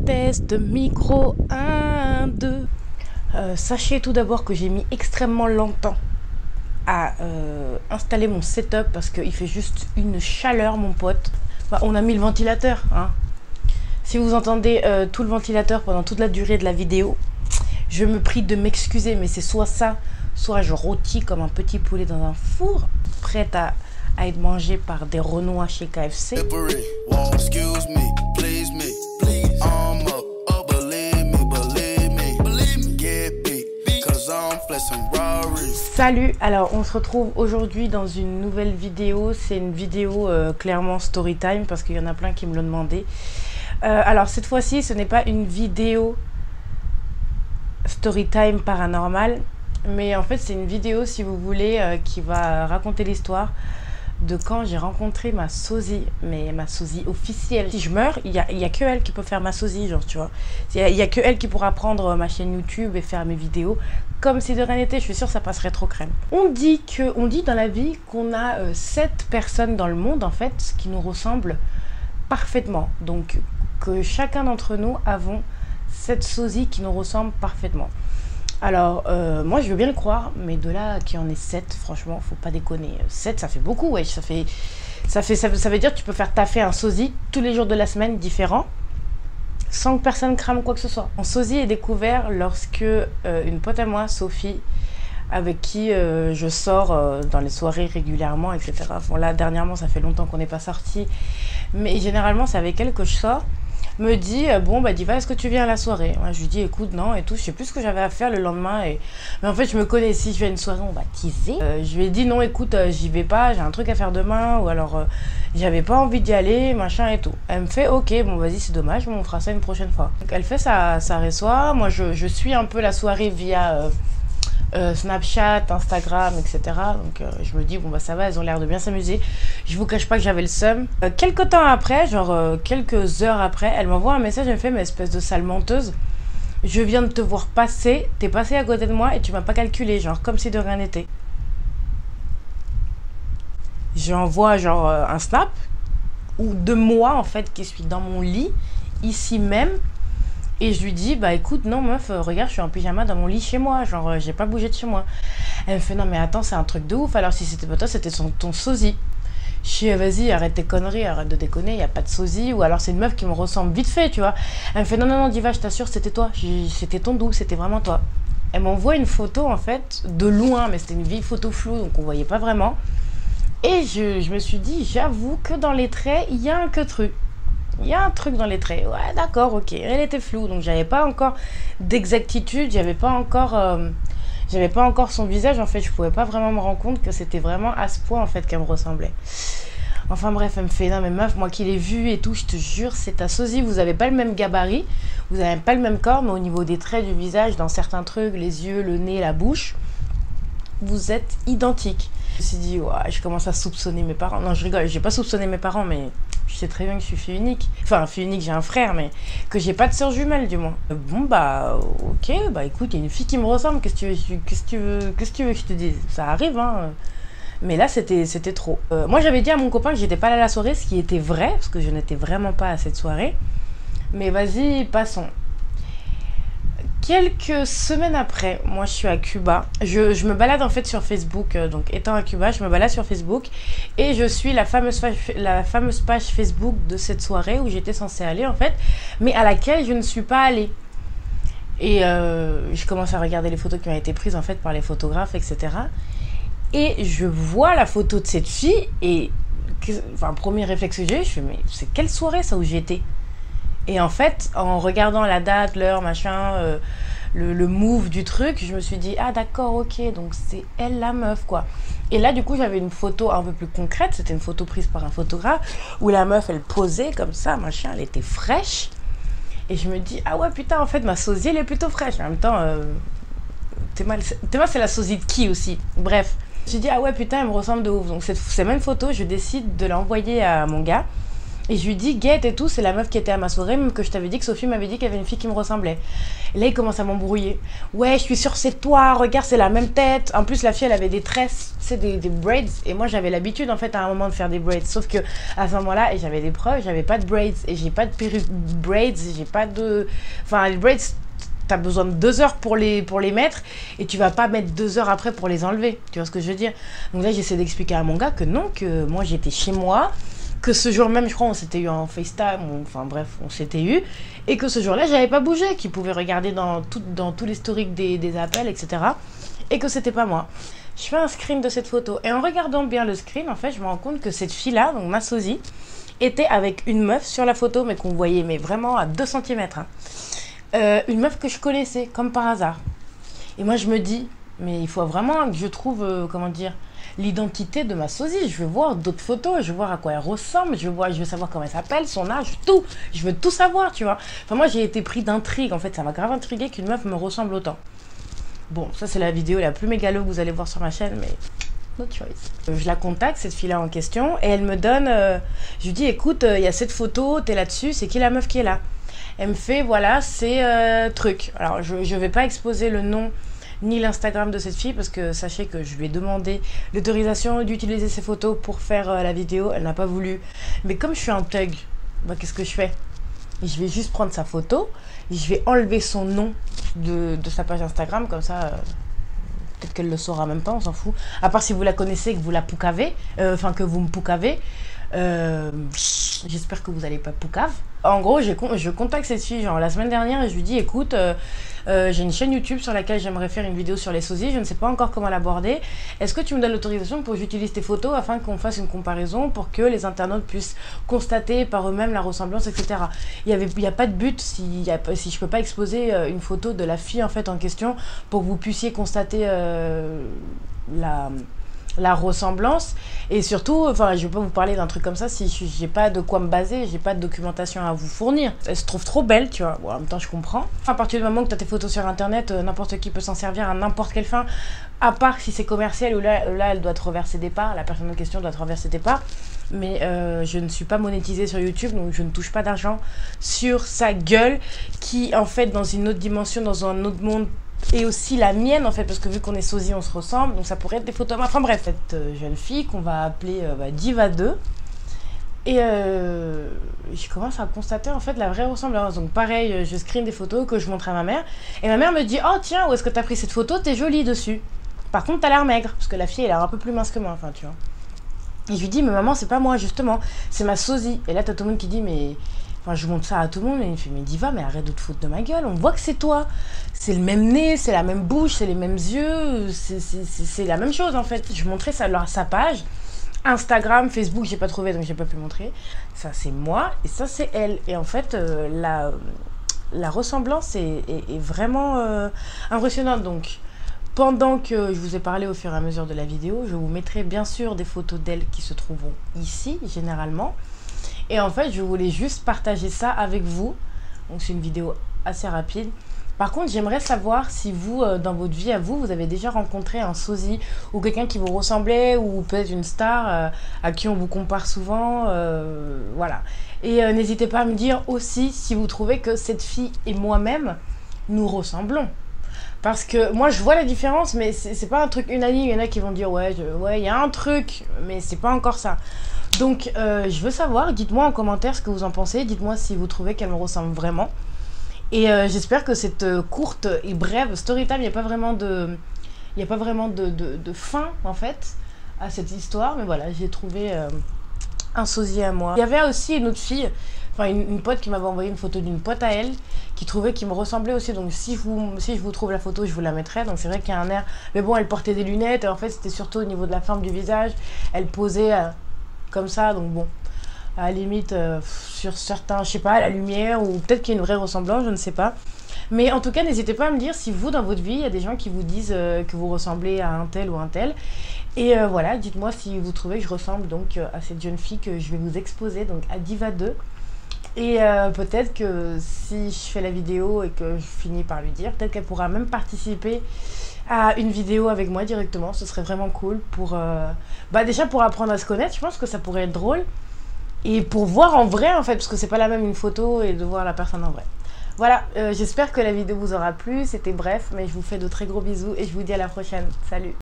Test micro 1, 2. Sachez tout d'abord que j'ai mis extrêmement longtemps à installer mon setup parce qu'il fait juste une chaleur, mon pote. Bah, on a mis le ventilateur, hein. Si vous entendez tout le ventilateur pendant toute la durée de la vidéo, je me prie de m'excuser, mais c'est soit ça, soit je rôtis comme un petit poulet dans un four, prête à être mangé par des Renois chez KFC. Salut, alors on se retrouve aujourd'hui dans une nouvelle vidéo. C'est une vidéo clairement story time parce qu'il y en a plein qui me l'ont demandé. Alors cette fois-ci ce n'est pas une vidéo story time paranormal, mais en fait c'est une vidéo, si vous voulez, qui va raconter l'histoire de quand j'ai rencontré ma sosie, mais ma sosie officielle. Si je meurs, il y a que elle qui peut faire ma sosie, genre, tu vois. Il y a que elle qui pourra prendre ma chaîne YouTube et faire mes vidéos. Comme si de rien n'était, je suis sûre que ça passerait trop crème. On dit dans la vie qu'on a 7 personnes dans le monde, en fait, qui nous ressemblent parfaitement. Donc, que chacun d'entre nous avons cette sosie qui nous ressemble parfaitement. Alors, moi, je veux bien le croire, mais de là qu'il y en ait 7, franchement, faut pas déconner. 7, ça fait beaucoup, ouais. Ça veut dire que tu peux faire taffer un sosie tous les jours de la semaine différents, sans que personne crame quoi que ce soit. Mon sosie est découvert lorsque une pote à moi, Sophie, avec qui je sors dans les soirées régulièrement, etc. Bon, là, dernièrement, ça fait longtemps qu'on n'est pas sortis, mais généralement, c'est avec elle que je sors. Me dit bon bah Diva, est-ce que tu viens à la soirée? Moi je lui dis écoute non et tout, je sais plus ce que j'avais à faire le lendemain mais en fait je me connais, si je vais à une soirée on va teaser. Je lui ai dit non écoute j'y vais pas, j'ai un truc à faire demain, ou alors j'avais pas envie d'y aller machin et tout. Elle me fait ok bon vas-y c'est dommage mais on fera ça une prochaine fois. Donc, elle fait sa résoir, moi je suis un peu la soirée via Snapchat, Instagram, etc. Donc je me dis bon bah ça va, elles ont l'air de bien s'amuser. Je vous cache pas que j'avais le seum. Quelques temps après, genre quelques heures après, elle m'envoie un message, elle me fait mais espèce de sale menteuse, je viens de te voir passer, t'es passé à côté de moi et tu m'as pas calculé, genre comme si de rien n'était. J'envoie genre un snap ou de moi en fait qui suis dans mon lit ici même. Et je lui dis, bah écoute, non meuf, regarde, je suis en pyjama dans mon lit chez moi, genre j'ai pas bougé de chez moi. Elle me fait, non mais attends, c'est un truc de ouf, alors si c'était pas toi, c'était ton sosie. Je dis, vas-y, arrête tes conneries, arrête de déconner, y a pas de sosie, ou alors c'est une meuf qui me ressemble vite fait, tu vois. Elle me fait, non, non, non, Diva, je t'assure, c'était toi, c'était ton doux, c'était vraiment toi. Elle m'envoie une photo, en fait, de loin, mais c'était une vieille photo floue, donc on voyait pas vraiment. Et je me suis dit, j'avoue que dans les traits, il y a un queutru. Il y a un truc dans les traits, ouais d'accord, ok, elle était floue, donc j'avais pas encore d'exactitude, j'avais pas encore son visage, en fait, je pouvais pas vraiment me rendre compte que c'était vraiment à ce point, en fait, qu'elle me ressemblait. Enfin bref, elle me fait, non mais meuf, moi qui l'ai vue et tout, je te jure, c'est ta sosie, vous avez pas le même gabarit, vous avez pas le même corps, mais au niveau des traits du visage, dans certains trucs, les yeux, le nez, la bouche, vous êtes identiques. Je me suis dit, ouais, je commence à soupçonner mes parents. Non, je rigole, j'ai pas soupçonné mes parents, mais je sais très bien que je suis fille unique. Enfin, fille unique, j'ai un frère, mais que j'ai pas de sœur jumelle, du moins. Bon, bah, ok, bah écoute, il y a une fille qui me ressemble, qu'est-ce que tu veux que je te dise? Ça arrive, hein. Mais là, c'était trop. Moi, j'avais dit à mon copain que j'étais pas allée à la soirée, ce qui était vrai, parce que je n'étais vraiment pas à cette soirée. Mais vas-y, passons. Quelques semaines après, moi je suis à Cuba, je me balade en fait sur Facebook, donc étant à Cuba, je me balade sur Facebook et je suis la fameuse page Facebook de cette soirée où j'étais censée aller en fait, mais à laquelle je ne suis pas allée. Et je commence à regarder les photos qui ont été prises en fait par les photographes, etc. Et je vois la photo de cette fille et, enfin, premier réflexe que j'ai, je fais mais c'est quelle soirée ça où j'étais? Et en fait, en regardant la date, l'heure, machin, le move du truc, je me suis dit, ah d'accord, ok, donc c'est elle la meuf, quoi. Et là, du coup, j'avais une photo un peu plus concrète, c'était une photo prise par un photographe, où la meuf, elle posait comme ça, machin, elle était fraîche. Et je me dis, ah ouais, putain, en fait, ma sosie, elle est plutôt fraîche. En même temps, Théma, c'est la sosie de qui aussi? Bref, j'ai dit, ah ouais, putain, elle me ressemble de ouf. Donc, ces mêmes photos, je décide de l'envoyer à mon gars. Et je lui dis, Guette et tout, c'est la meuf qui était à ma soirée, même que je t'avais dit que Sophie m'avait dit qu'il y avait une fille qui me ressemblait. Et là, il commence à m'embrouiller. Ouais, je suis sûre c'est toi, regarde, c'est la même tête. En plus, la fille, elle avait des tresses, c'est des braids. Et moi, j'avais l'habitude, en fait, à un moment de faire des braids. Sauf que à ce moment-là, et j'avais des preuves, j'avais pas de braids. Et j'ai pas de braids, j'ai pas de... Enfin, les braids, t'as besoin de 2 heures pour les mettre. Et tu vas pas mettre 2 heures après pour les enlever. Tu vois ce que je veux dire? Donc là, j'essaie d'expliquer à mon gars que non, que moi, j'étais chez moi. Que ce jour même, je crois, on s'était eu en FaceTime, enfin bref, on s'était eu, et que ce jour-là, j'avais pas bougé, qu'il pouvait regarder dans tout l'historique des appels, etc. Et que c'était pas moi. Je fais un screen de cette photo, et en regardant bien le screen, en fait, je me rends compte que cette fille-là, donc ma sosie, était avec une meuf sur la photo, mais qu'on voyait mais vraiment à 2 cm. Hein. Une meuf que je connaissais, comme par hasard. Et moi, je me dis, mais il faut vraiment que je trouve, comment dire, l'identité de ma sosie. Je veux voir d'autres photos, je veux voir à quoi elle ressemble, je veux savoir comment elle s'appelle, son âge, tout. Je veux tout savoir, tu vois. Enfin, moi, j'ai été pris d'intrigue. En fait, ça m'a grave intrigué qu'une meuf me ressemble autant. Bon, ça, c'est la vidéo la plus mégalo que vous allez voir sur ma chaîne, mais no choice. Je la contacte, cette fille-là en question, et elle me donne... je lui dis, écoute, il y a cette photo, t'es là-dessus, c'est qui la meuf qui est là? Elle me fait, voilà, c'est truc. Alors, je vais pas exposer le nom ni l'Instagram de cette fille parce que sachez que je lui ai demandé l'autorisation d'utiliser ses photos pour faire la vidéo. Elle n'a pas voulu. Mais comme je suis un thug, bah, qu'est-ce que je fais? Et je vais juste prendre sa photo et je vais enlever son nom de sa page Instagram. Comme ça, peut-être qu'elle le saura même pas, on s'en fout. À part si vous la connaissez, que vous la poucavez, enfin que vous me poucavez. J'espère que vous n'allez pas poucave. En gros, je contacte cette fille genre la semaine dernière et je lui dis écoute, j'ai une chaîne YouTube sur laquelle j'aimerais faire une vidéo sur les sosies, je ne sais pas encore comment l'aborder. Est-ce que tu me donnes l'autorisation pour que j'utilise tes photos afin qu'on fasse une comparaison pour que les internautes puissent constater par eux-mêmes la ressemblance, etc. Il n'y a pas de but si je peux pas exposer une photo de la fille en fait en question pour que vous puissiez constater la ressemblance. Et surtout, enfin, je vais pas vous parler d'un truc comme ça si j'ai pas de quoi me baser, j'ai pas de documentation à vous fournir. Elle se trouve trop belle, tu vois. Bon, en même temps, je comprends. À partir du moment que tu as tes photos sur internet, n'importe qui peut s'en servir à n'importe quelle fin, à part si c'est commercial où là, elle doit te reverser des parts, la personne en question doit te reverser des parts. Mais je ne suis pas monétisée sur YouTube, donc je ne touche pas d'argent sur sa gueule qui, en fait, dans une autre dimension, dans un autre monde, et aussi la mienne en fait, parce que vu qu'on est sosie on se ressemble, donc ça pourrait être des photos. Enfin bref, cette jeune fille qu'on va appeler Diva 2, et je commence à constater en fait la vraie ressemblance. Donc pareil, je screen des photos que je montre à ma mère, et ma mère me dit oh tiens, où est-ce que t'as pris cette photo, t'es jolie dessus. Par contre t'as l'air maigre, parce que la fille elle a l'air un peu plus mince que moi, enfin tu vois. Et je lui dis mais maman c'est pas moi justement, c'est ma sosie. Et là t'as tout le monde qui dit mais... Enfin, je montre ça à tout le monde et il me fait mais Diva, mais arrête de te foutre de ma gueule, on voit que c'est toi. C'est le même nez, c'est la même bouche, c'est les mêmes yeux, c'est la même chose en fait. Je montrais ça à sa page, Instagram, Facebook, j'ai pas trouvé donc j'ai pas pu montrer. Ça c'est moi et ça c'est elle. Et en fait, la ressemblance est vraiment impressionnante. Donc, pendant que je vous ai parlé au fur et à mesure de la vidéo, je vous mettrai bien sûr des photos d'elle qui se trouveront ici, généralement. Et en fait, je voulais juste partager ça avec vous. Donc, c'est une vidéo assez rapide. Par contre, j'aimerais savoir si vous, dans votre vie à vous, vous avez déjà rencontré un sosie ou quelqu'un qui vous ressemblait ou peut-être une star à qui on vous compare souvent. Voilà. Et n'hésitez pas à me dire aussi si vous trouvez que cette fille et moi-même, nous ressemblons. Parce que moi, je vois la différence, mais c'est pas un truc unanime. Il y en a qui vont dire, ouais, il y a un truc, mais c'est pas encore ça. Donc, je veux savoir, dites-moi en commentaire ce que vous en pensez. Dites-moi si vous trouvez qu'elle me ressemble vraiment. Et j'espère que cette courte et brève story time, il n'y a pas vraiment de fin, en fait, à cette histoire. Mais voilà, j'ai trouvé un sosie à moi. Il y avait aussi une autre fille, enfin une pote qui m'avait envoyé une photo d'une pote à elle, qui trouvait qu'il me ressemblait aussi. Donc si je vous trouve la photo, je vous la mettrai. Donc c'est vrai qu'il y a un air... Mais bon, elle portait des lunettes, et en fait, c'était surtout au niveau de la forme du visage. Elle posait... comme ça, donc bon, à la limite, sur certains, je sais pas, la lumière, ou peut-être qu'il y a une vraie ressemblance, je ne sais pas. Mais en tout cas, n'hésitez pas à me dire si vous, dans votre vie, il y a des gens qui vous disent que vous ressemblez à un tel ou un tel. Et voilà, dites-moi si vous trouvez que je ressemble donc à cette jeune fille que je vais vous exposer, donc à Diva 2. Et peut-être que si je fais la vidéo et que je finis par lui dire, peut-être qu'elle pourra même participer à une vidéo avec moi directement. Ce serait vraiment cool pour déjà pour apprendre à se connaître. Je pense que ça pourrait être drôle. Et pour voir en vrai en fait, parce que c'est pas la même une photo et de voir la personne en vrai. Voilà, j'espère que la vidéo vous aura plu, c'était bref, mais je vous fais de très gros bisous et je vous dis à la prochaine. Salut!